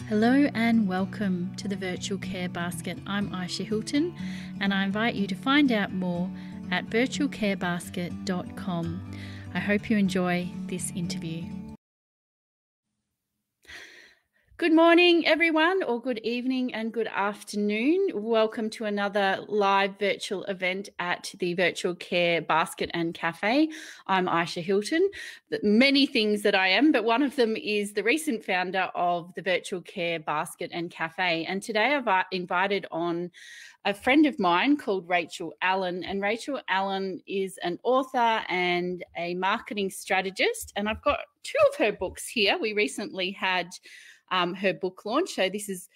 Hello and welcome to the Virtual Care Basket. I'm Ayesha Hilton and I invite you to find out more at virtualcarebasket.com. I hope you enjoy this interview. Good morning, everyone, or good evening and good afternoon. Welcome to another live virtual event at the Virtual Care Basket and Cafe. I'm Ayesha Hilton. Many things that I am, but one of them is the recent founder of the Virtual Care Basket and Cafe. And today I've invited on a friend of mine called Rachel Allan. And Rachel Allan is an author and a marketing strategist. And I've got two of her books here. We recently had her book launch. So this is,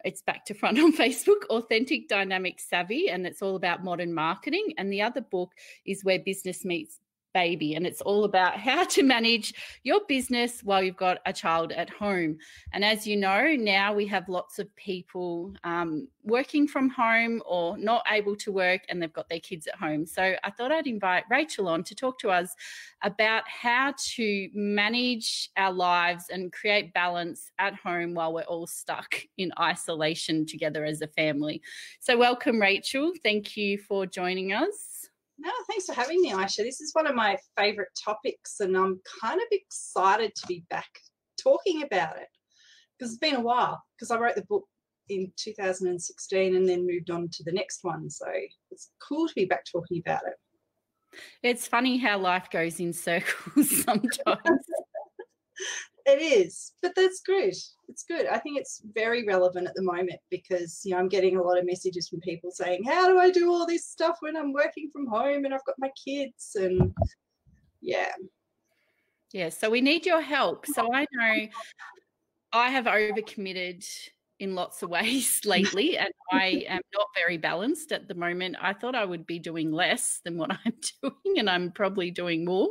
it's back to front on Facebook, Authentic, Dynamic, Savvy, and it's all about modern marketing. And the other book is Where Business Meets Baby, and it's all about how to manage your business while you've got a child at home. And as you know, now we have lots of people working from home or not able to work, and they've got their kids at home. So I thought I'd invite Rachel on to talk to us about how to manage our lives and create balance at home while we're all stuck in isolation together as a family. So welcome, Rachel. Thank you for joining us. No, thanks for having me, Ayesha. This is one of my favourite topics, and I'm kind of excited to be back talking about it because it's been a while, because I wrote the book in 2016 and then moved on to the next one. So it's cool to be back talking about it. It's funny how life goes in circles sometimes. It is, but that's good. It's good. I think it's very relevant at the moment because, you know, I'm getting a lot of messages from people saying, how do I do all this stuff when I'm working from home and I've got my kids? And yeah. Yeah, so we need your help. So I know I have overcommitted in lots of ways lately, and I am not very balanced at the moment. I thought I would be doing less than what I'm doing, and I'm probably doing more.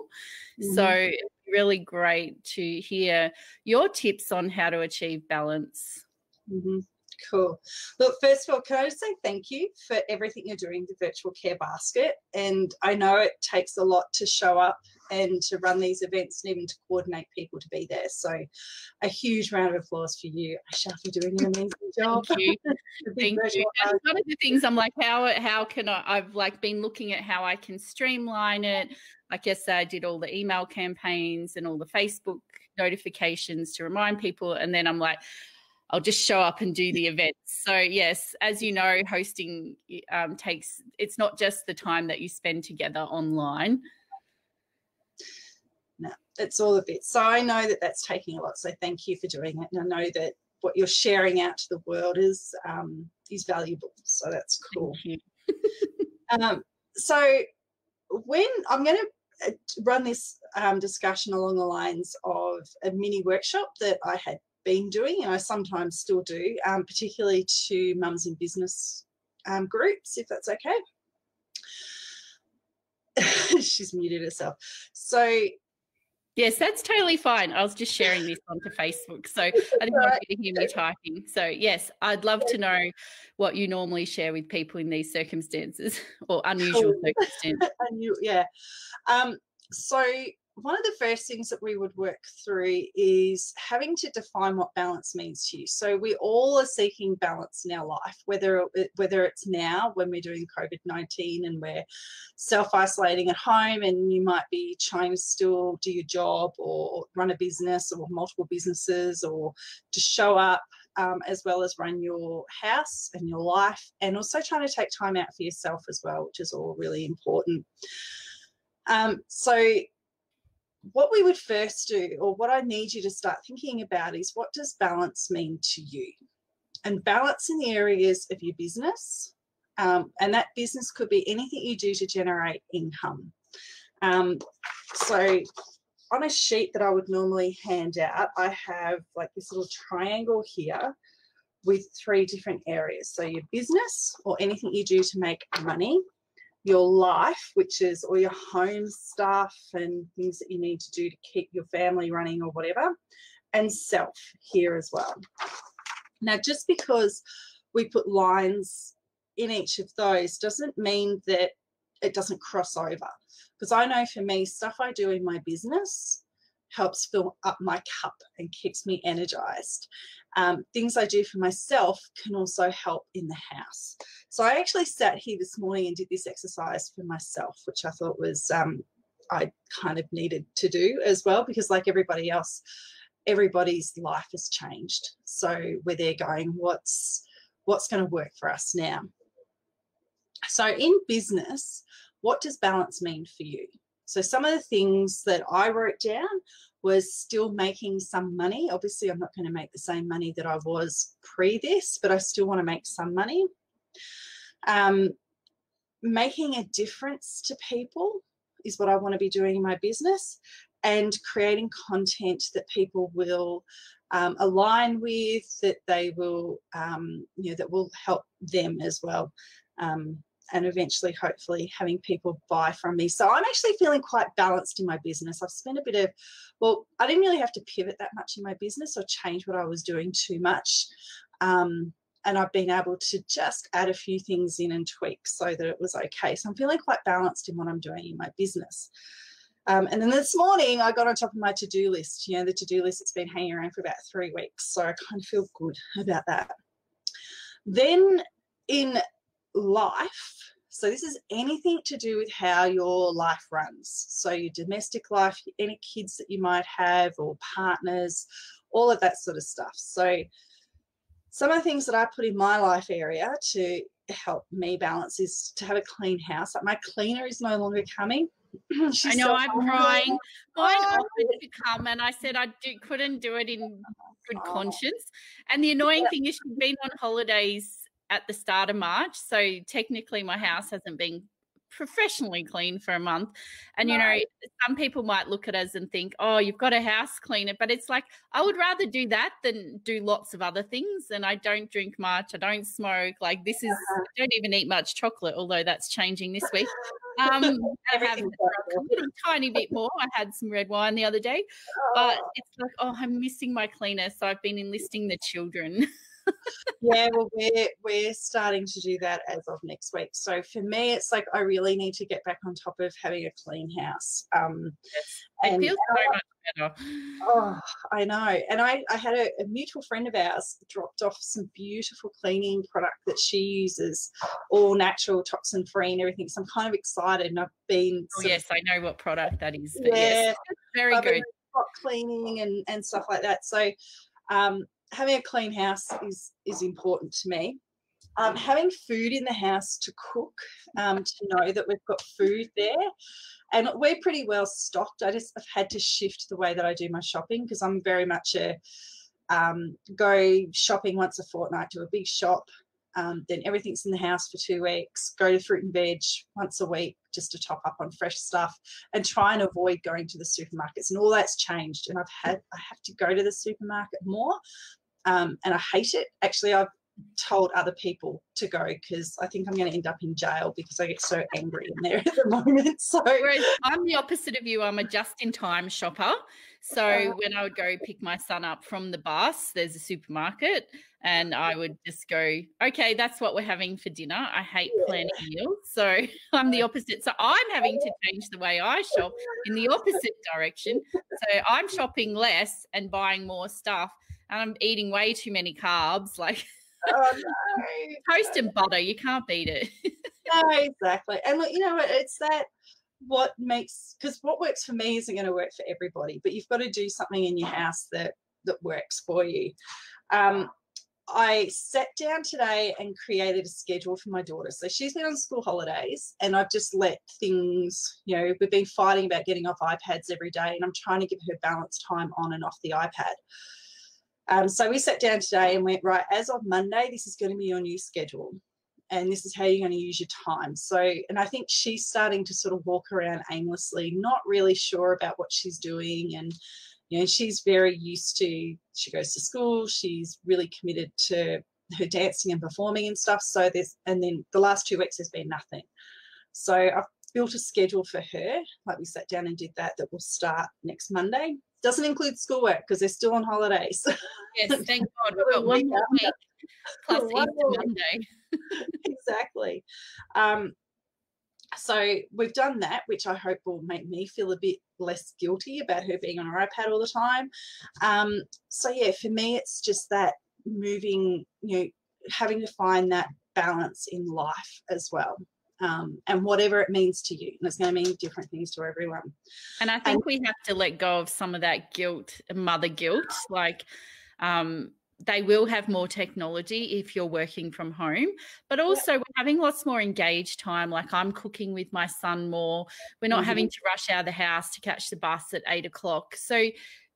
Mm-hmm. So it's really great to hear your tips on how to achieve balance. Mm-hmm. Cool. Look, first of all, can I just say thank you for everything you're doing, the Virtual Care Basket. And I know it takes a lot to show up and to run these events and even to coordinate people to be there. So a huge round of applause for you, Ayesha, for doing an amazing job. Thank you. Thank you. And one of the things I'm like, how can I've like been looking at how I can streamline it. Like yesterday, I did all the email campaigns and all the Facebook notifications to remind people. And then I'm like, I'll just show up and do the event. So yes, as you know, hosting it's not just the time that you spend together online. No, it's all a bit. So I know that that's taking a lot. So thank you for doing it. And I know that what you're sharing out to the world is valuable. So that's cool. Thank you. So when I'm going to run this discussion along the lines of a mini workshop that I had been doing, and I sometimes still do, particularly to mums in business groups, if that's okay. She's muted herself. So yes, that's totally fine. I was just sharing this onto Facebook, so I didn't want you to hear me typing. So yes, I'd love to know what you normally share with people in these circumstances or unusual circumstances. Yeah. So one of the first things that we would work through is having to define what balance means to you. So we all are seeking balance in our life, whether it's now when we're doing COVID-19 and we're self-isolating at home and you might be trying to still do your job or run a business or multiple businesses, or to show up as well as run your house and your life, and also trying to take time out for yourself as well, which is all really important. So what we would first do, or what I need you to start thinking about, is what does balance mean to you? And balance in the areas of your business, and that business could be anything you do to generate income. So on a sheet that I would normally hand out, I have like this little triangle here with 3 different areas. So your business, or anything you do to make money; your life, which is all your home stuff and things that you need to do to keep your family running or whatever; and self here as well. Now, just because we put lines in each of those doesn't mean that it doesn't cross over. Because I know for me, stuff I do in my business helps fill up my cup and keeps me energized. Things I do for myself can also help in the house. So I actually sat here this morning and did this exercise for myself, which I thought was I kind of needed to do as well, because like everybody else, everybody's life has changed. So we're there going, what's going to work for us now? So in business, what does balance mean for you? So some of the things that I wrote down was still making some money. Obviously, I'm not going to make the same money that I was pre this, but I still want to make some money. Making a difference to people is what I want to be doing in my business, and creating content that people will align with, that they will, that will help them as well. And eventually, hopefully, having people buy from me. So I'm actually feeling quite balanced in my business. I've spent a bit of, well, I didn't really have to pivot that much in my business or change what I was doing too much. And I've been able to just add a few things in and tweak so that it was okay. So I'm feeling quite balanced in what I'm doing in my business. And then this morning, I got on top of my to-do list. You know, the to-do list that's been hanging around for about 3 weeks. So I kind of feel good about that. Then in life, so this is anything to do with how your life runs. So your domestic life, any kids that you might have, or partners, all of that sort of stuff. So some of the things that I put in my life area to help me balance is to have a clean house. Like my cleaner is no longer coming. I know, I'm trying. Mine offered to come, and I said I couldn't do it in good conscience. And the annoying thing is she's been on holidays at the start of March, so technically my house hasn't been professionally clean for a month. And you know, some people might look at us and think, oh, you've got a house cleaner, but it's like I would rather do that than do lots of other things. And I don't drink much, I don't smoke, like this is I don't even eat much chocolate, although that's changing this week. I have a little tiny bit more. I had some red wine the other day, but it's like, oh, I'm missing my cleaner, so I've been enlisting the children. Yeah, well, we're starting to do that as of next week. So for me, it's like I really need to get back on top of having a clean house. It feels so much better. Oh, I know. And I had a mutual friend of ours dropped off some beautiful cleaning product that she uses, all natural, toxin-free and everything. So I'm kind of excited. And I've been... Oh, yes, I know what product that is. But yes, very good. Spot cleaning and stuff like that. So having a clean house is important to me. Having food in the house to cook, to know that we've got food there. And we're pretty well stocked. I've had to shift the way that I do my shopping, because I'm very much a go shopping once a fortnight, do a big shop, then everything's in the house for 2 weeks, go to fruit and veg once a week just to top up on fresh stuff, and try and avoid going to the supermarkets. And all that's changed. And I have to go to the supermarket more. And I hate it. Actually, I've told other people to go, because I think I'm going to end up in jail because I get so angry in there at the moment. So whereas I'm the opposite of you. I'm a just-in-time shopper. So when I would go pick my son up from the bus, there's a supermarket, and I would just go, okay, that's what we're having for dinner. I hate planning meals. So I'm the opposite. So I'm having to change the way I shop in the opposite direction. So I'm shopping less and buying more stuff, and I'm eating way too many carbs, like oh, no. Toast and butter, you can't beat it. No, exactly. And look, you know what, it's that what makes, because what works for me isn't going to work for everybody, but you've got to do something in your house that works for you. I sat down today and created a schedule for my daughter. So she's been on school holidays, and I've just let things, you know, we've been fighting about getting off iPads every day, and I'm trying to give her balanced time on and off the iPad. So we sat down today and went, right, as of Monday, this is going to be your new schedule, and this is how you're going to use your time. So, and I think she's starting to sort of walk around aimlessly, not really sure about what she's doing. And, you know, she's very used to, she goes to school, she's really committed to her dancing and performing and stuff. So and then the last 2 weeks has been nothing. So I've built a schedule for her, like we sat down and did that will start next Monday. Doesn't include schoolwork because they're still on holidays. Yes, thank God. We've got one more week plus Easter Monday. Exactly. So we've done that, which I hope will make me feel a bit less guilty about her being on her iPad all the time. So yeah, for me, it's just that moving, having to find that balance in life as well. And whatever it means to you, and it's going to mean different things to everyone. And I think we have to let go of some of that guilt, mother guilt. Like, they will have more technology if you're working from home, but also we're having lots more engaged time. Like, I'm cooking with my son more. We're not having to rush out of the house to catch the bus at 8 o'clock. So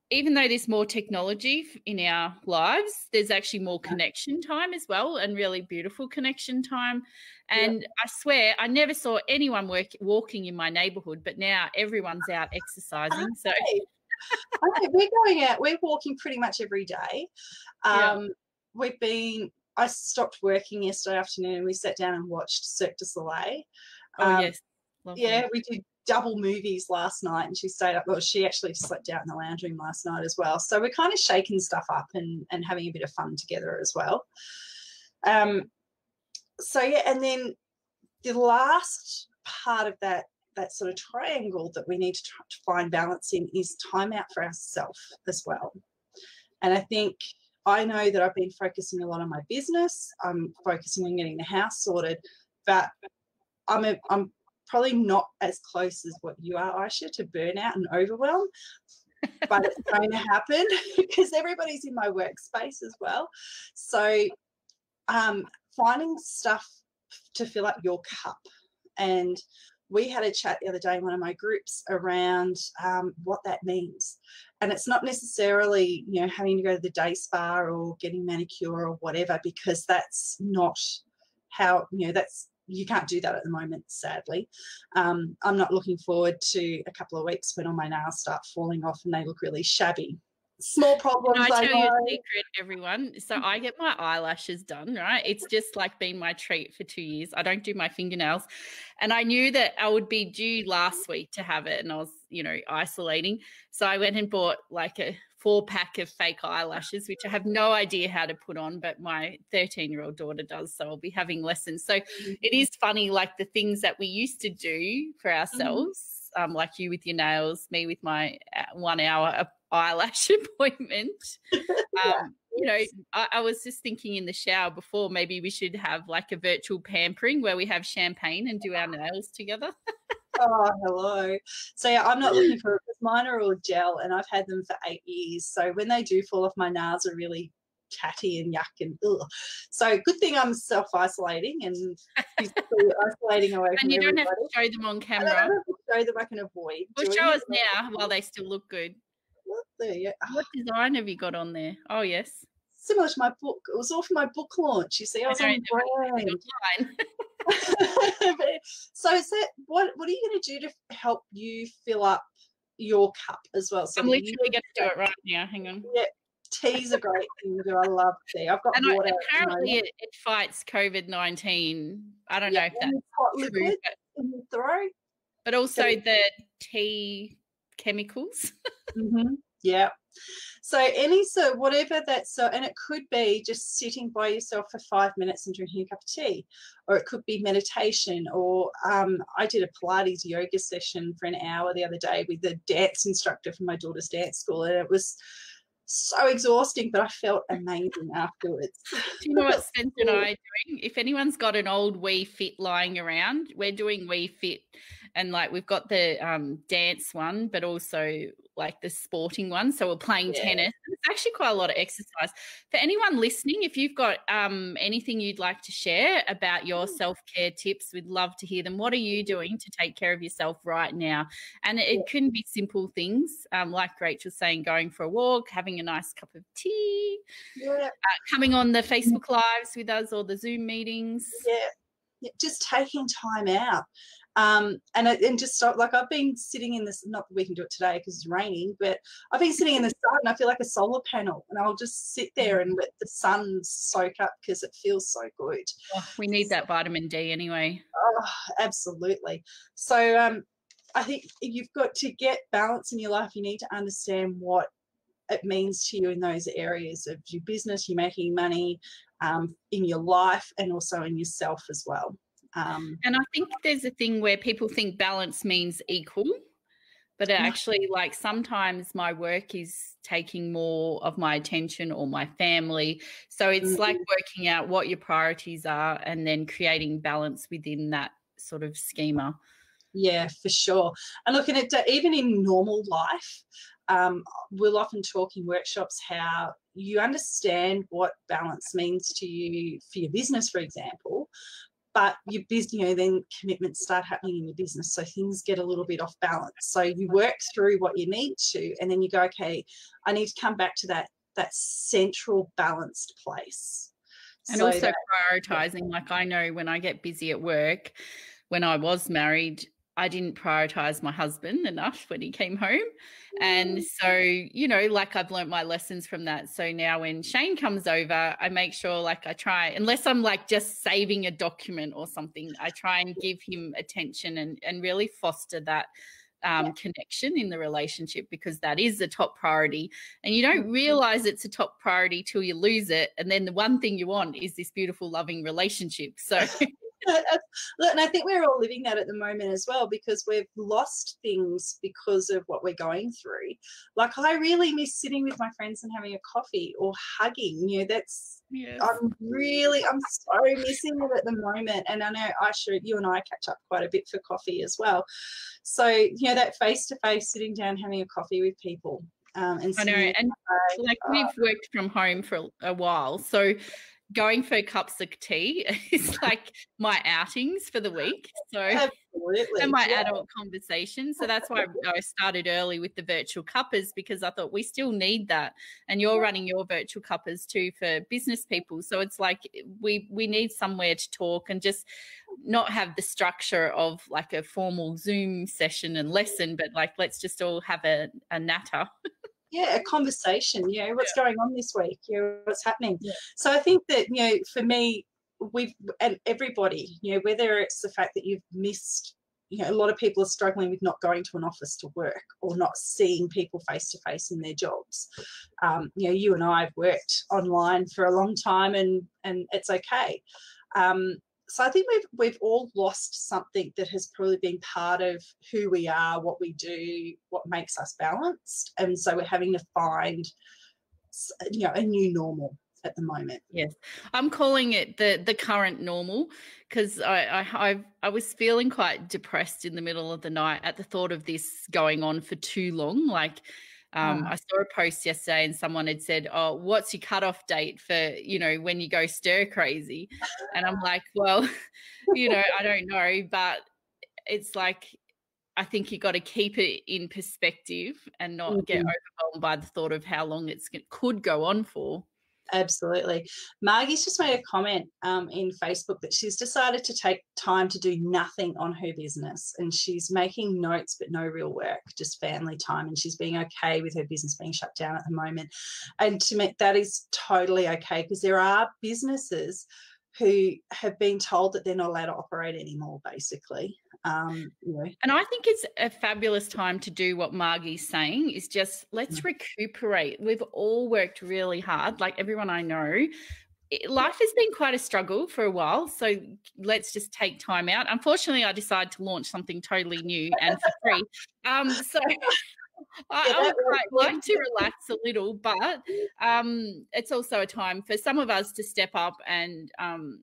even though there's more technology in our lives, there's actually more connection time as well, and really beautiful connection time. And I swear I never saw anyone walking in my neighbourhood, but now everyone's out exercising. So we're going out, we're walking pretty much every day. I stopped working yesterday afternoon and we sat down and watched Cirque du Soleil. Yes. Lovely. Yeah, we did double movies last night, and she stayed up. Well, she actually slept out in the lounge room last night as well. So we're kind of shaking stuff up and having a bit of fun together as well. So yeah, and then the last part of that sort of triangle that we need to try to find balance in is time out for ourselves as well. And I know that I've been focusing a lot on my business. I'm focusing on getting the house sorted, but I'm probably not as close as what you are, Ayesha, to burnout and overwhelm, but it's going to happen because everybody's in my workspace as well. So finding stuff to fill up your cup. And we had a chat the other day in one of my groups around what that means. And it's not necessarily, having to go to the day spa or getting manicure or whatever, because that's not how, you can't do that at the moment, sadly. I'm not looking forward to a couple of weeks when all my nails start falling off and they look really shabby. Small problems. Can I tell you a secret, everyone? So I get my eyelashes done, right? It's just like been my treat for 2 years. I don't do my fingernails. And I knew that I would be due last week to have it, and I was, isolating. So I went and bought like a 4-pack of fake eyelashes, which I have no idea how to put on, but my 13-year-old daughter does, so I'll be having lessons. So it is funny, like the things that we used to do for ourselves, like you with your nails, me with my 1 hour eyelash appointment. I was just thinking in the shower before, maybe we should have like a virtual pampering where we have champagne and do our nails together. Oh, hello. So yeah, I'm not looking for it, because mine are all gel and I've had them for 8 years. So when they do fall off, my nails are really tatty and yuck and ugh. So good thing I'm self-isolating and isolating away from everybody. And you don't have to show them on camera. I don't have to show them, I can avoid. Well, show us now while they still look good. Yeah. What design have you got on there? Oh, yes. Similar to my book. It was all for my book launch. You see, I was on brand. So is that, what are you going to do to help you fill up your cup as well? So I'm literally going to do it right now. Hang on. Yeah, tea's a great thing to do. I love tea. I've got water. Apparently it fights COVID-19. I don't know if that's hot liquid in your throat. But also the tea chemicals. Yeah. So whatever that's, and it could be just sitting by yourself for 5 minutes and drinking a cup of tea, or it could be meditation, or I did a Pilates yoga session for an hour the other day with a dance instructor from my daughter's dance school, and it was so exhausting, but I felt amazing afterwards. Do you know what Spencer and I are doing? If anyone's got an old Wii Fit lying around, we're doing Wii Fit, and like we've got the dance one, but also like the sporting one. So we're playing tennis. It's actually quite a lot of exercise. For anyone listening, if you've got anything you'd like to share about your self-care tips, we'd love to hear them. What are you doing to take care of yourself right now? And it can be simple things, like Rachel's saying, going for a walk, having a nice cup of tea, coming on the Facebook Lives with us or the Zoom meetings. Yeah, just taking time out. And just stop, like I've been sitting in this, not that we can do it today because it's raining, but I've been sitting in the sun and I feel like a solar panel, and I'll just sit there and let the sun soak up because it feels so good. Oh, we need that vitamin D anyway. Oh, absolutely. So I think you've got to get balance in your life. You need to understand what it means to you in those areas of your business, you're making money, in your life, and also in yourself as well. And I think there's a thing where people think balance means equal, but actually, like, sometimes my work is taking more of my attention, or my family. So it's like working out what your priorities are and then creating balance within that sort of schema. Yeah, for sure. And look, even in normal life, we'll often talk in workshops how you understand what balance means to you for your business, for example, but your business, then commitments start happening in your business, so things get a little bit off balance. So you work through what you need to, and then you go, okay, I need to come back to that central balanced place. And also prioritizing. Like, I know when I get busy at work, when I was married, I didn't prioritize my husband enough when he came home. And so, like, I've learned my lessons from that. So now when Shane comes over, I make sure, like, I try, unless I'm like just saving a document or something, I try and give him attention and really foster that connection in the relationship, because that is the top priority. And you don't realize it's a top priority till you lose it. And then the one thing you want is this beautiful, loving relationship. So and I think we're all living that at the moment as well, because we've lost things because of what we're going through. Like, I really miss sitting with my friends and having a coffee or hugging. That's yes. I'm so missing it at the moment. And I know, Ayesha, you and I catch up quite a bit for coffee as well. So, that face-to-face, sitting down, having a coffee with people. And I know, and like, we've worked from home for a while, so going for cups of tea is like my outings for the week. So absolutely, and my adult conversation. So that's why I started early with the virtual cuppers, because I thought we still need that. And you're running your virtual cuppers too for business people. So it's like we need somewhere to talk and just not have the structure of like a formal Zoom session and lesson, but like, let's just all have a natter. Yeah, a conversation, what's going on this week, what's happening. Yeah. So I think that, for me, and everybody, whether it's the fact that you've missed, a lot of people are struggling with not going to an office to work or not seeing people face to face in their jobs. You and I have worked online for a long time, and it's okay. So I think we've all lost something that has probably been part of who we are, what we do, what makes us balanced. And so we're having to find, a new normal at the moment. Yes, I'm calling it the current normal, because I was feeling quite depressed in the middle of the night at the thought of this going on for too long. Like, I saw a post yesterday and someone had said, oh, what's your cutoff date for, when you go stir crazy? And I'm like, well, I don't know, but it's like, I think you got to keep it in perspective and not get overwhelmed by the thought of how long it could go on for. Absolutely. Margie's just made a comment in Facebook that she's decided to take time to do nothing on her business, and she's making notes but no real work, just family time, and she's being okay with her business being shut down at the moment. And to me, that is totally okay, because there are businesses who have been told that they're not allowed to operate anymore, basically. And I think it's a fabulous time to do what Margie's saying, is just let's recuperate. We've all worked really hard, like everyone I know. Life has been quite a struggle for a while, so let's just take time out. Unfortunately, I decided to launch something totally new and for free. So I would quite like to relax a little, but it's also a time for some of us to step up and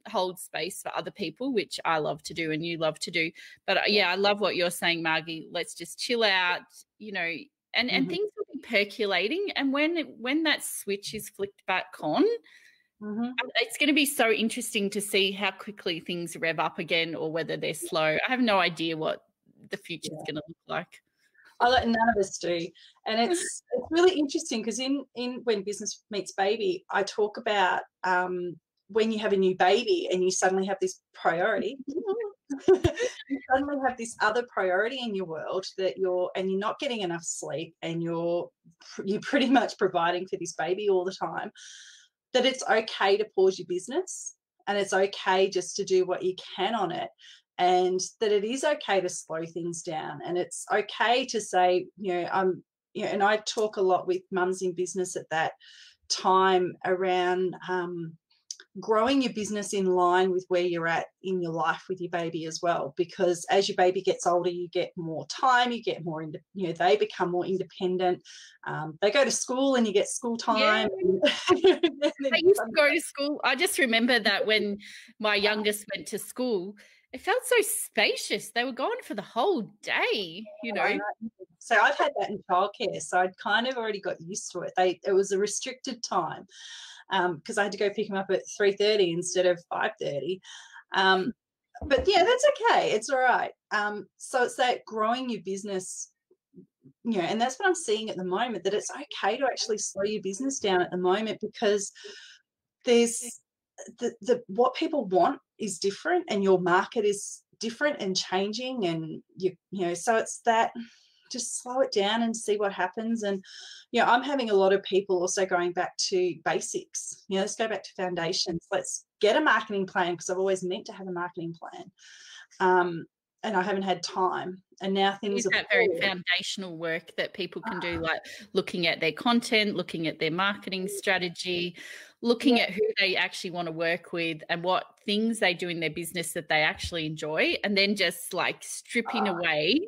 hold space for other people, which I love to do and you love to do. But I love what you're saying, Margie. Let's just chill out, and things will be percolating. And when that switch is flicked back on, it's going to be so interesting to see how quickly things rev up again, or whether they're slow. I have no idea what the future is going to look like. None of us do. And it's really interesting, because in When Business Meets Baby, I talk about when you have a new baby and you suddenly have this priority. You suddenly have this other priority in your world that you're not getting enough sleep, and you're pretty much providing for this baby all the time, that it's okay to pause your business, and it's okay just to do what you can on it. And that it is okay to slow things down, and it's okay to say, and I talk a lot with mums in business at that time around growing your business in line with where you're at in your life with your baby as well, because as your baby gets older, you get more time, you get more, they become more independent. They go to school and you get school time. Yeah. I used to go to school. I just remember that when my youngest went to school, it felt so spacious. They were gone for the whole day, So I've had that in childcare, so I'd kind of already got used to it. It was a restricted time, because I had to go pick him up at 3:30 instead of 5:30. But yeah, that's okay. It's all right. So it's that growing your business, and that's what I'm seeing at the moment, that it's okay to actually slow your business down at the moment, because there's what people want is different, and your market is different and changing, and so it's that, just slow it down and see what happens. And I'm having a lot of people also going back to basics. Let's go back to foundations. Let's get a marketing plan, because I've always meant to have a marketing plan, and I haven't had time. And now things are that very foundational work that people can do, like looking at their content, looking at their marketing strategy, looking at who they actually want to work with and what things they do in their business that they actually enjoy, and then just like stripping away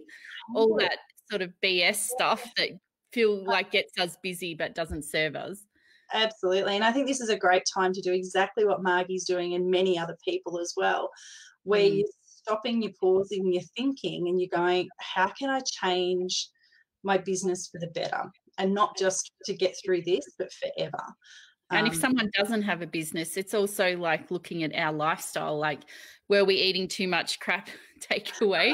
all that sort of BS stuff that feel like gets us busy but doesn't serve us. Absolutely. And I think this is a great time to do exactly what Margie's doing, and many other people as well, where you're stopping, you're pausing, you're thinking, and you're going, how can I change my business for the better? And not just to get through this, but forever. And if someone doesn't have a business, it's also like looking at our lifestyle, like, were we eating too much crap takeaway?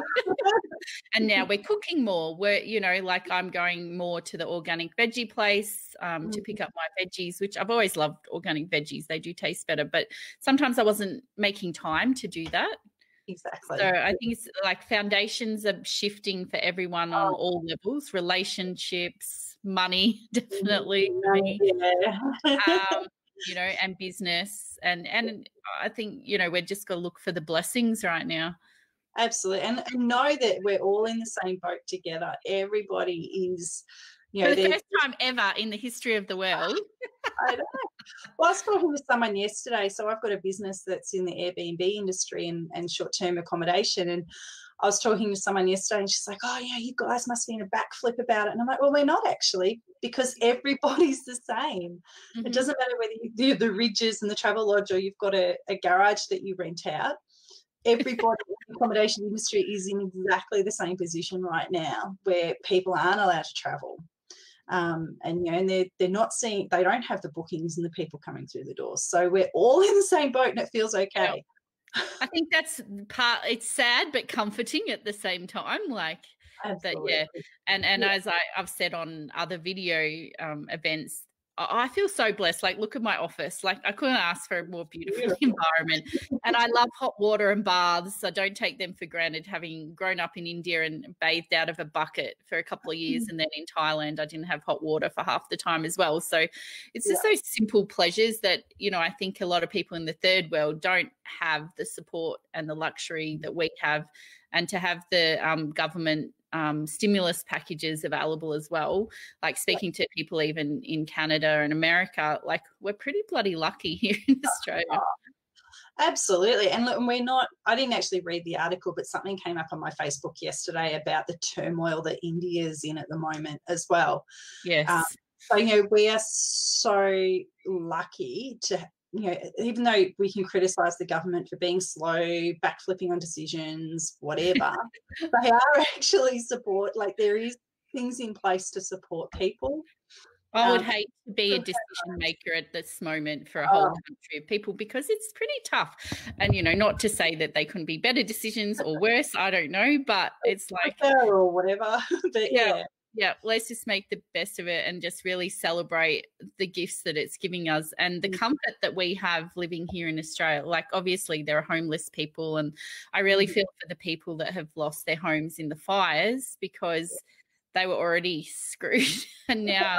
And now we're cooking more. We're, like I'm going more to the organic veggie place to pick up my veggies, which I've always loved organic veggies. They do taste better, but sometimes I wasn't making time to do that. Exactly. So I think it's like foundations are shifting for everyone on all levels, relationships, money, definitely for me, and business. And I think, we're just going to look for the blessings right now. Absolutely. And know that we're all in the same boat together. Everybody is, for the first time ever in the history of the world. I know. Well, I was talking to someone yesterday. So I've got a business that's in the Airbnb industry and short-term accommodation. And I was talking to someone yesterday, and she's like, oh, yeah, you guys must be in a backflip about it. And I'm like, well, we're not actually, because everybody's the same. It doesn't matter whether you do the Ridges and the Travel Lodge, or you've got a garage that you rent out. Everybody in the accommodation industry is in exactly the same position right now, where people aren't allowed to travel. And they're not seeing, they don't have the bookings and the people coming through the doors. So we're all in the same boat, and it feels okay. I think that's it's sad but comforting at the same time. Like, absolutely. That, and as I've said on other video events, I feel so blessed. Like, look at my office. Like, I couldn't ask for a more beautiful environment. And I love hot water and baths. I don't take them for granted, having grown up in India and bathed out of a bucket for a couple of years. And then in Thailand, I didn't have hot water for half the time as well. So it's just those simple pleasures that, I think a lot of people in the third world don't have the support and the luxury that we have. And to have the government stimulus packages available as well, like speaking to people even in Canada and America, like, we're pretty bloody lucky here in Australia. Absolutely. And look, I didn't actually read the article, but something came up on my Facebook yesterday about the turmoil that India is in at the moment as well. Yes. So, we are so lucky to, even though we can criticise the government for being slow, backflipping on decisions, whatever, they are actually there is things in place to support people. I would hate to be a decision maker at this moment for a whole country of people, because it's pretty tough. And, not to say that they couldn't be better decisions or worse, I don't know, but it's like, or whatever. But yeah, let's just make the best of it and just really celebrate the gifts that it's giving us and the comfort that we have living here in Australia. Like, obviously there are homeless people, and I really feel for the people that have lost their homes in the fires, because they were already screwed. And now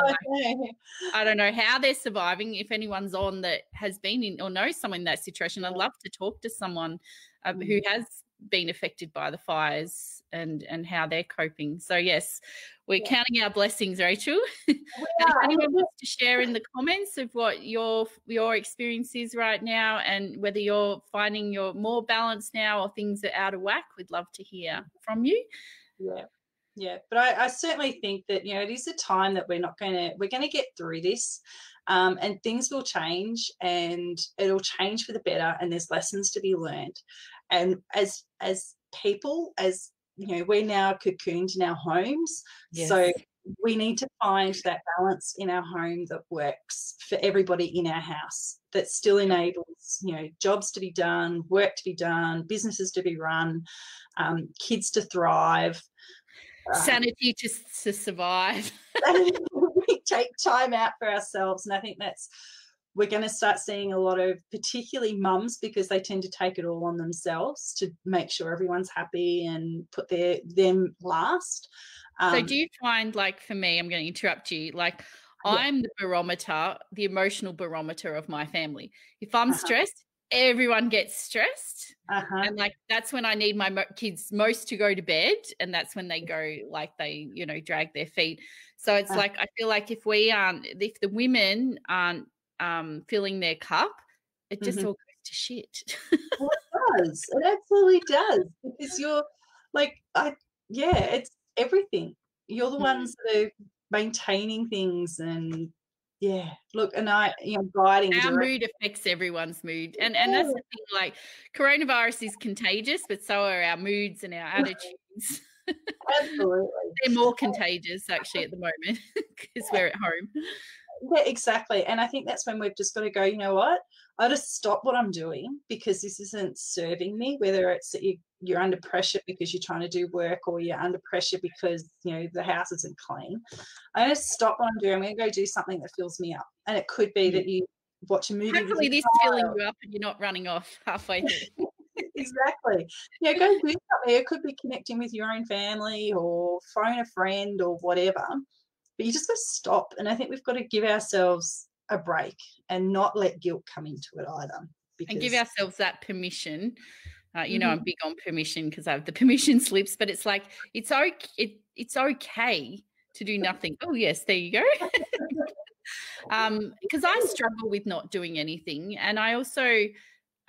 I don't know how they're surviving. If anyone's on that has been in or knows someone in that situation, I'd love to talk to someone who has been affected by the fires and how they're coping. So yes, we're counting our blessings, Rachel. And if anyone wants to share in the comments of what your experience is right now, and whether you're finding you're more balanced now or things are out of whack, we'd love to hear from you. Yeah, but I certainly think that, you know, it is a time that we're going to get through this, and things will change, and it'll change for the better, and there's lessons to be learned. And as people, as you know, we're now cocooned in our homes, so we need to find that balance in our home that works for everybody in our house, that still enables, you know, jobs to be done, work to be done, businesses to be run, kids to thrive. Sanity to survive. We take time out for ourselves, and I think we're going to start seeing a lot of, particularly mums, because they tend to take it all on themselves to make sure everyone's happy and put them last. So do you find, like, for me, I'm going to interrupt you, like, I'm the barometer, the emotional barometer of my family. If I'm stressed, everyone gets stressed, and like that's when I need my kids most to go to bed, and that's when they go, like, they, you know, drag their feet. So it's like, I feel like if the women aren't filling their cup, it just all goes to shit. Well, it does. It absolutely does, because you're like, it's everything. You're the ones that are maintaining things, and look, and guiding. Our mood affects everyone's mood, and that's the thing. Like, coronavirus is contagious, but so are our moods and our attitudes. Absolutely, they're more contagious actually at the moment because we're at home. Yeah, exactly. And I think that's when we've just got to go, you know what, I just stop what I'm doing, because this isn't serving me, whether it's that you're under pressure because you're trying to do work, or you're under pressure because, you know, the house isn't clean. I'm going to stop what I'm doing. I'm going to go do something that fills me up. And it could be that you watch a movie. Hopefully this is filling you up and you're not running off halfway through. Exactly. Yeah, go do something. It could be connecting with your own family, or phone a friend, or whatever. But you just got to stop. And I think we've got to give ourselves a break and not let guilt come into it either. And give ourselves that permission. You know, I'm big on permission because I have the permission slips, but it's like, it's okay to do nothing. Oh, yes, there you go. Because I struggle with not doing anything. And I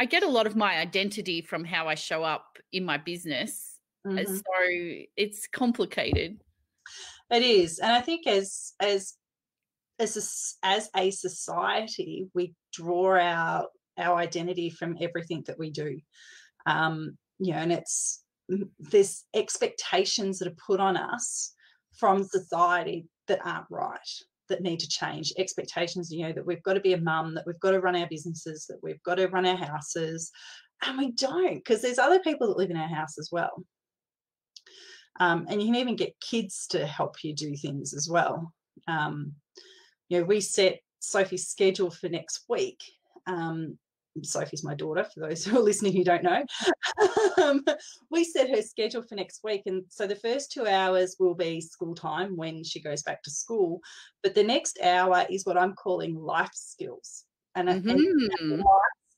get a lot of my identity from how I show up in my business. So it's complicated. It is. And I think as a society, we draw our identity from everything that we do. You know, and there's expectations that are put on us from society that aren't right, that need to change. Expectations, you know, that we've got to be a mum, that we've got to run our businesses, that we've got to run our houses, and we don't, because there's other people that live in our house as well. And you can even get kids to help you do things as well. You know, we set Sophie's schedule for next week. Sophie's my daughter, for those who are listening who don't know. We set her schedule for next week, and so the first 2 hours will be school time when she goes back to school, but the next hour is what I'm calling life skills. And life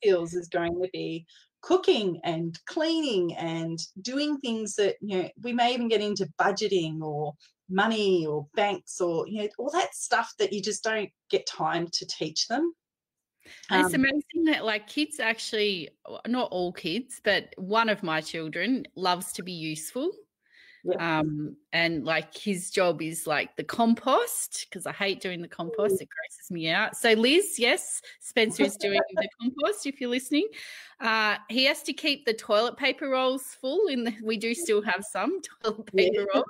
skills is going to be cooking and cleaning and doing things that, you know, we may even get into budgeting or money or banks, or, you know, all that stuff that you just don't get time to teach them. And it's amazing that, like, kids actually, not all kids, but one of my children loves to be useful. And like his job is like the compost, because I hate doing the compost. It grosses me out. So Liz, yes, Spencer is doing the compost if you're listening. He has to keep the toilet paper rolls full. We do still have some toilet paper rolls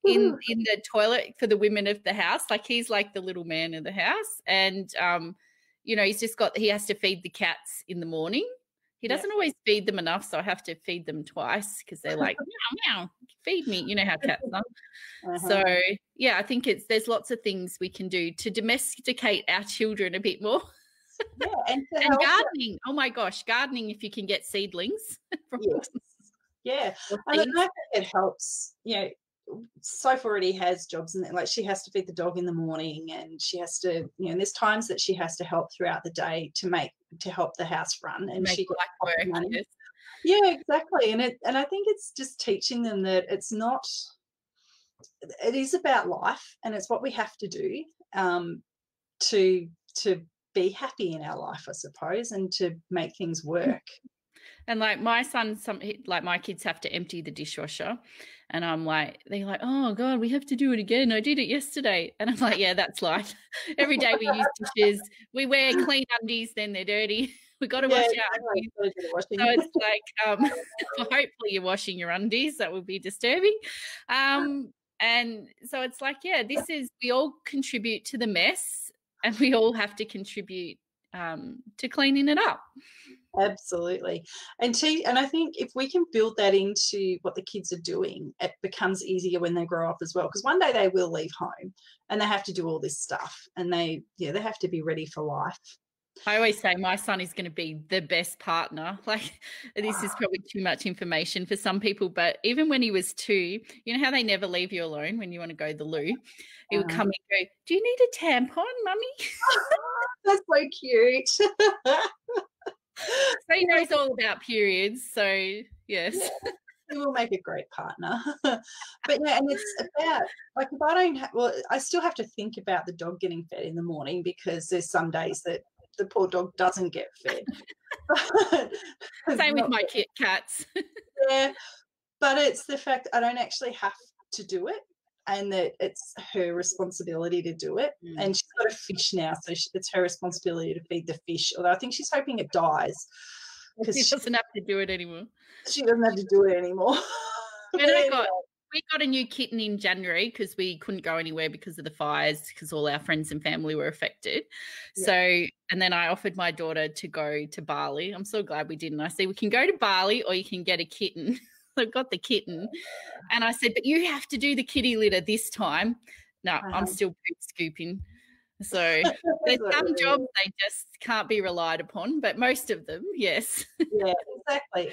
in the toilet for the women of the house. Like, he's like the little man of the house. And you know, he has to feed the cats in the morning. He doesn't always feed them enough, so I have to feed them twice because they're like, meow, meow, feed me. You know how cats are. So, yeah, I think there's lots of things we can do to domesticate our children a bit more. And gardening. Oh, my gosh, gardening if you can get seedlings. And I think it helps, you know. Soph already has jobs, and like, she has to feed the dog in the morning, and she has to, you know, and there's times that she has to help throughout the day to help the house run, and she gets money. Yeah, exactly. And I think it's just teaching them that it is about life, and it's what we have to do to be happy in our life, I suppose, and to make things work. And like my son, like my kids have to empty the dishwasher, and I'm like, they're like, oh God, we have to do it again. I did it yesterday, and I'm like, yeah, that's life. Every day we use dishes. We wear clean undies, then they're dirty. We got to wash our undies. So it's like, hopefully you're washing your undies. That would be disturbing. And so it's like, yeah, we all contribute to the mess, and we all have to contribute to cleaning it up. Absolutely. And I think if we can build that into what the kids are doing, it becomes easier when they grow up as well. Because one day they will leave home and they have to do all this stuff, and they have to be ready for life. I always say my son is going to be the best partner. Like, this is probably too much information for some people, but even when he was 2, you know how they never leave you alone when you want to go to the loo? He would come and go, do you need a tampon, Mummy? That's so cute. So he knows all about periods. So, yes. Yeah, he will make a great partner. But yeah, and it's about, like, if I don't I still have to think about the dog getting fed in the morning, because there's some days that the poor dog doesn't get fed. Same with my cats. Yeah, but it's the fact I don't actually have to do it, and that it's her responsibility to do it. And she's got a fish now, so it's her responsibility to feed the fish, although I think she's hoping it dies. She doesn't have to do it anymore. She doesn't have to do it anymore. We got a new kitten in January because we couldn't go anywhere because of the fires, because all our friends and family were affected. Yeah. So, and then I offered my daughter to go to Bali. I'm so glad we didn't. I said, we can go to Bali or you can get a kitten. I've got the kitten. And I said, but you have to do the kitty litter this time. No, I'm still poop scooping. So there's some jobs they just can't be relied upon, but most of them, yes. Yeah, exactly.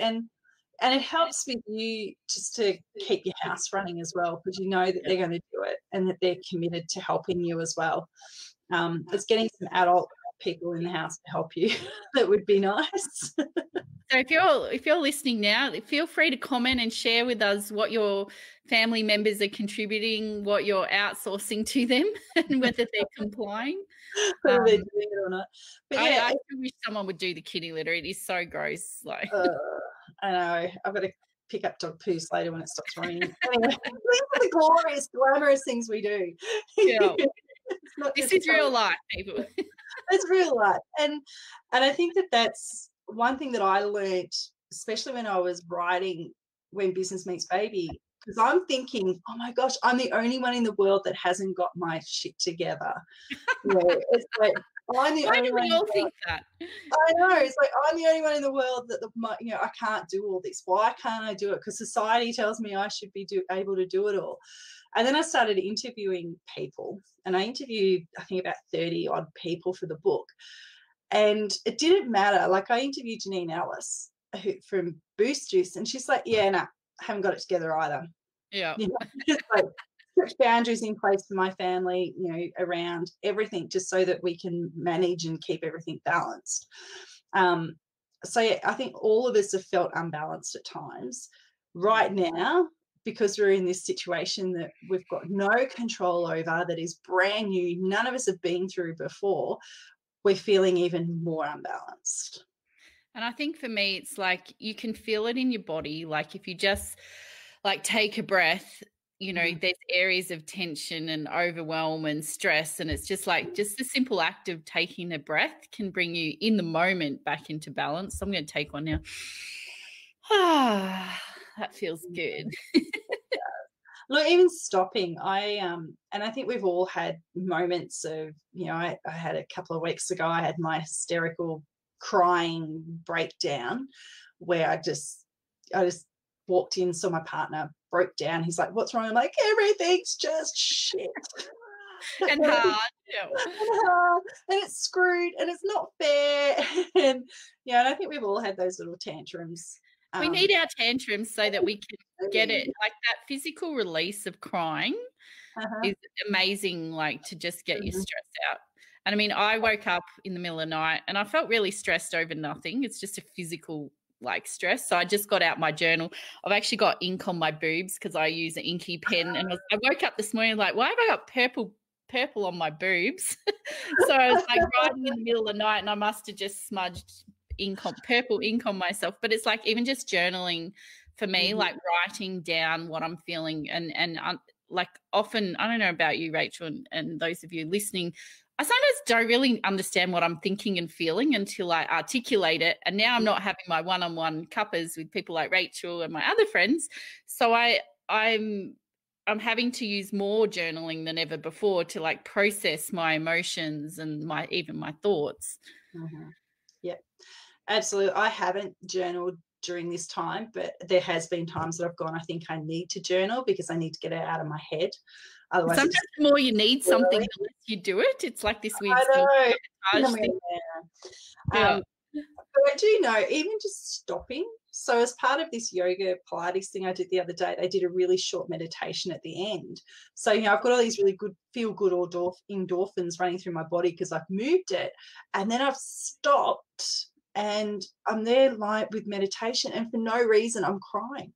And it helps with you just to keep your house running as well, because you know that they're going to do it and that they're committed to helping you as well. It's getting some adult people in the house to help you. That would be nice. So if you're listening now, feel free to comment and share with us what your family members are contributing, what you're outsourcing to them, and whether they're complying. Whether they're doing it or not. But yeah, I wish someone would do the kitty litter. It is so gross. Like I know. I've got to pick up dog poos later when it stops raining. Anyway, these are the glorious, glamorous things we do. Yeah. This is real life, people. It's real life. And I think that's one thing that I learned, especially when I was writing When Business Meets Baby, because I'm thinking, oh my gosh, I'm the only one in the world that hasn't got my shit together. It's like, I'm the only one. Why do we all think that? I know. It's like, I'm the only one in the world that, I can't do all this. Why can't I do it? Because society tells me I should be able to do it all. And then I started interviewing people, and I interviewed, I think, about 30-odd people for the book. And it didn't matter. Like, I interviewed Janine Ellis from Boost Juice, and she's like, yeah, no, haven't got it together either. Yeah. Just like, put boundaries in place for my family, around everything, just so that we can manage and keep everything balanced. So yeah, I think all of us have felt unbalanced at times. Right now, because we're in this situation that we've got no control over, that is brand new, none of us have been through before, we're feeling even more unbalanced. And I think for me, it's like you can feel it in your body. Like if you just like take a breath, there's areas of tension and overwhelm and stress. And it's just like, just the simple act of taking a breath can bring you in the moment back into balance. So I'm going to take one now. That feels good. Look, even stopping, and I think we've all had moments of, I had a couple of weeks ago, I had my hysterical crying breakdown where I just walked in, saw my partner, broke down. He's like, what's wrong? I'm like, everything's just shit. And hard. And it's screwed and it's not fair. And I think we've all had those little tantrums. We need our tantrums so that we can get it, like that physical release of crying is amazing, like to just get your stress out. And I mean, I woke up in the middle of the night and I felt really stressed over nothing. It's just a physical like stress. So I just got out my journal. I've actually got ink on my boobs because I use an inky pen. And I woke up this morning like, why have I got purple on my boobs? So I was like writing in the middle of the night, and I must have just smudged purple ink on myself. But it's like even just journaling for me, like writing down what I'm feeling, and like often, I don't know about you, Rachel, and those of you listening, I sometimes don't really understand what I'm thinking and feeling until I articulate it. And now I'm not having my one-on-one cuppers with people like Rachel and my other friends. So I'm having to use more journaling than ever before to like process my emotions and even my thoughts. Yeah, absolutely. I haven't journaled during this time, but there has been times that I've gone, I think I need to journal because I need to get it out of my head. Otherwise, sometimes the more you need something, the less you do it. It's like this weird self-sabotage thing. But I do know, even just stopping. So as part of this yoga Pilates thing I did the other day, they did a really short meditation at the end. So, I've got all these really good, feel-good endorphins running through my body because I've moved it. And then I've stopped and I'm there like with meditation, and for no reason I'm crying.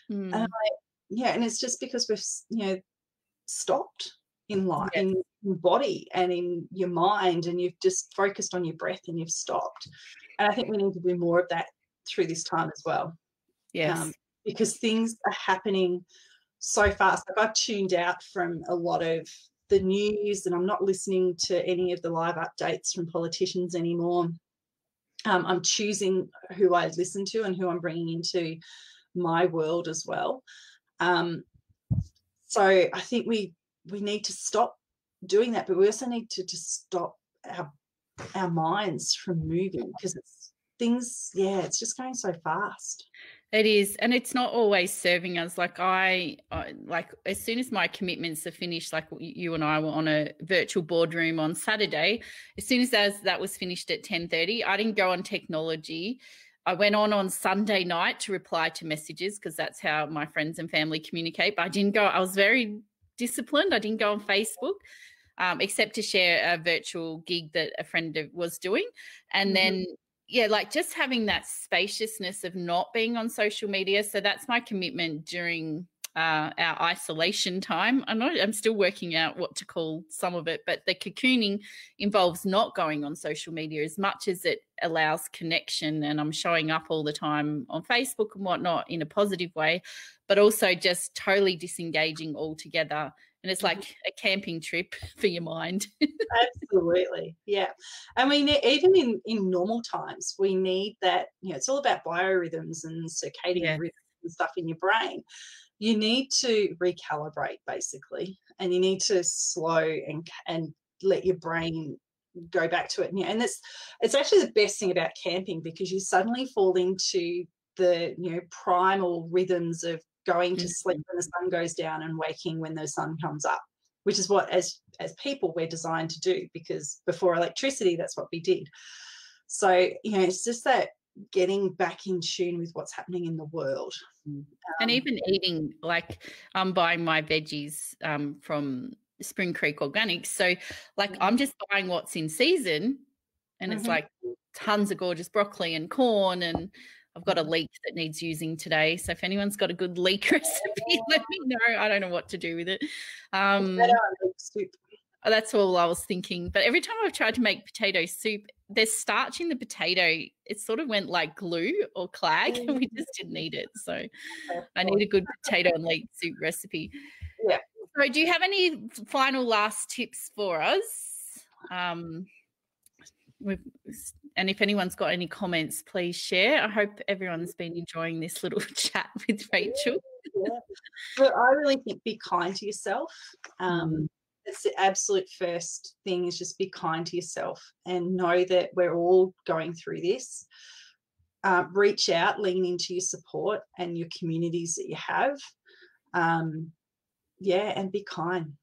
And I'm like, and it's just because we've, stopped in life, in body and in your mind, and you've just focused on your breath and you've stopped. And I think we need to do more of that through this time as well. Yes. Because things are happening so fast. Like I've tuned out from a lot of the news, and I'm not listening to any of the live updates from politicians anymore. I'm choosing who I listen to and who I'm bringing into my world as well. So I think we need to stop doing that, but we also need to just stop our minds from moving, because it's just going so fast. It is, and it's not always serving us. Like I like as soon as my commitments are finished, like you and I were on a virtual boardroom on Saturday, as soon as that was finished at 10:30, I didn't go on technology. I went on Sunday night to reply to messages because that's how my friends and family communicate. But I didn't go. I was very disciplined. I didn't go on Facebook except to share a virtual gig that a friend was doing. And then, like just having that spaciousness of not being on social media. So that's my commitment during our isolation time. I'm still working out what to call some of it, but the cocooning involves not going on social media as much as it allows connection, and I'm showing up all the time on Facebook and whatnot in a positive way, but also just totally disengaging altogether. And it's like a camping trip for your mind. Absolutely. Yeah. And we need, even in normal times, we need that, it's all about biorhythms and circadian rhythms and stuff in your brain. You need to recalibrate basically, and you need to slow and let your brain go back to it. And it's actually the best thing about camping, because you suddenly fall into the primal rhythms of going to sleep when the sun goes down and waking when the sun comes up, which is what as people we're designed to do, because before electricity that's what we did. So it's just that getting back in tune with what's happening in the world. And even eating, like I'm buying my veggies from Spring Creek Organics. So like I'm just buying what's in season, and it's like tons of gorgeous broccoli and corn, and I've got a leek that needs using today. So if anyone's got a good leek recipe, let me know. I don't know what to do with it. That's all I was thinking. But every time I've tried to make potato soup, there's starch in the potato. It sort of went like glue or clag, and we just didn't need it. So I need a good potato and leek soup recipe. Yeah. So do you have any final last tips for us? And if anyone's got any comments, please share. I hope everyone's been enjoying this little chat with Rachel. Yeah. But I really think be kind to yourself. It's the absolute first thing, is just be kind to yourself and know that we're all going through this. Reach out, lean into your support and your communities that you have. And be kind.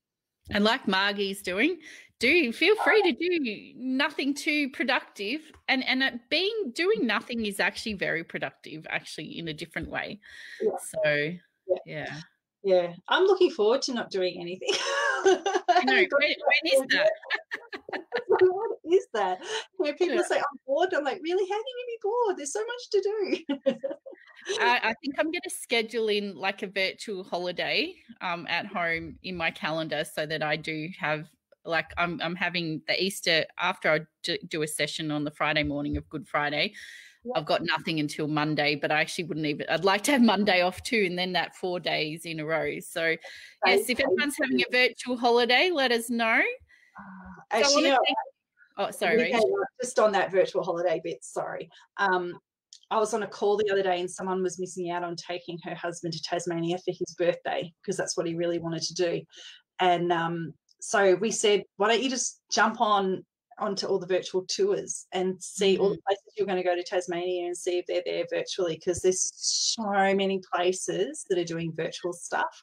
And like Margie's doing, feel free to do nothing too productive. And doing nothing is actually very productive, actually, in a different way. Yeah. So, yeah. Yeah. I'm looking forward to not doing anything. I know, when is that? What is that? Where people Yeah. say, I'm bored. I'm like, really? How can you be bored? There's so much to do. I think I'm going to schedule in like a virtual holiday at home in my calendar so that I do have, like, I'm having the Easter after I do a session on the Friday morning of Good Friday. Yep. I've got nothing until Monday, but I actually wouldn't even, I'd like to have Monday off too, and then that 4 days in a row. So yes, if anyone's having a virtual holiday, let us know. Actually, oh, sorry, Rach. Just on that virtual holiday bit, sorry. I was on a call the other day and someone was missing out on taking her husband to Tasmania for his birthday because that's what he really wanted to do. And so we said, why don't you just jump onto all the virtual tours and see all the places you're going to go to Tasmania and see if they're there virtually, because there's so many places that are doing virtual stuff.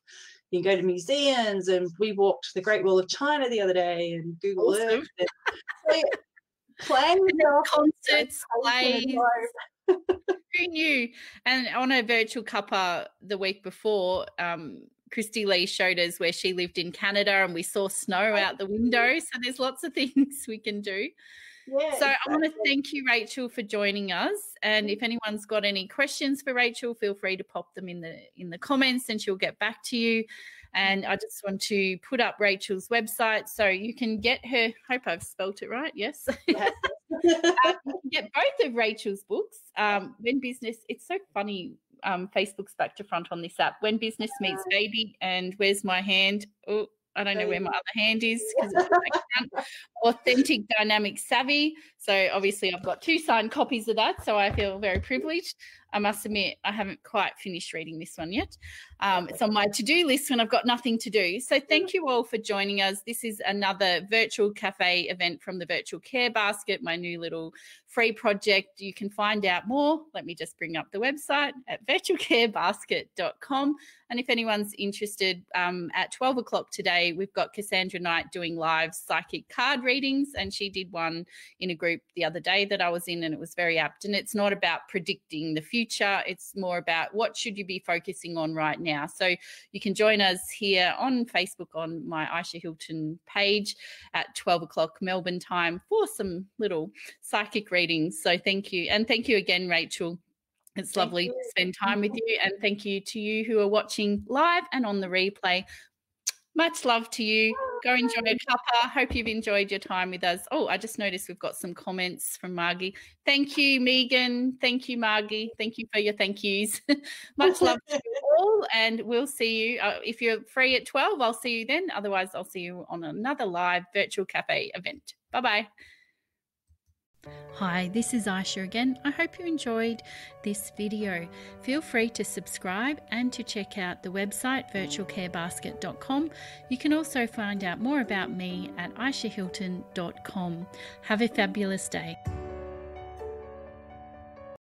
You can go to museums, and we walked the Great Wall of China the other day and Google Earth. So plan concerts, plays. Who knew? And on a virtual cuppa the week before, Christy Lee showed us where she lived in Canada, and we saw snow out the window. So there's lots of things we can do. Yeah, so exactly. I want to thank you, Rachel, for joining us. And if anyone's got any questions for Rachel, feel free to pop them in the comments and she'll get back to you. And I just want to put up Rachel's website so you can get her. Hope I've spelt it right. Yes. You can get both of Rachel's books. When Business, it's so funny. Facebook's back to front on this app. When Business Meets Baby and Where's My Hand? Oh, I don't know where my other hand is because it's like Authentic Dynamic Savvy. So obviously I've got 2 signed copies of that, so I feel very privileged. I must admit I haven't quite finished reading this one yet. It's on my to-do list when I've got nothing to do. So thank you all for joining us. This is another virtual cafe event from the Virtual Care Basket, my new little free project. You can find out more. Let me just bring up the website at virtualcarebasket.com. And if anyone's interested, at 12 o'clock today, we've got Cassandra Knight doing live psychic card readings, and she did one in a group the other day that I was in, and it was very apt. And it's not about predicting the future. It's more about what should you be focusing on right now. So you can join us here on Facebook on my Ayesha Hilton page at 12 o'clock Melbourne time for some little psychic readings. So thank you. And thank you again, Rachel. It's lovely to spend time with you. And thank you to you who are watching live and on the replay. Much love to you. Go enjoy a cuppa. Hope you've enjoyed your time with us. Oh, I just noticed we've got some comments from Margie. Thank you, Megan. Thank you, Margie. Thank you for your thank yous. Much love to you all, and we'll see you. If you're free at 12, I'll see you then. Otherwise, I'll see you on another live virtual cafe event. Bye-bye. Hi, this is Ayesha again. I hope you enjoyed this video. Feel free to subscribe and to check out the website virtualcarebasket.com. You can also find out more about me at ayeshahilton.com. Have a fabulous day.